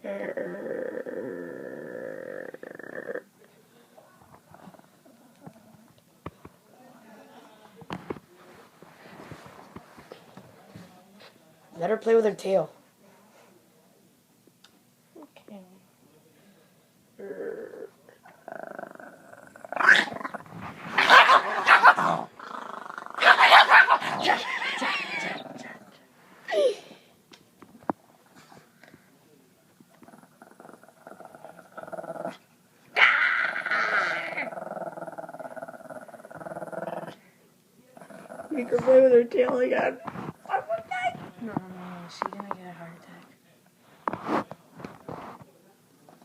Let her play with her tail. Okay. Make her play with her tail again.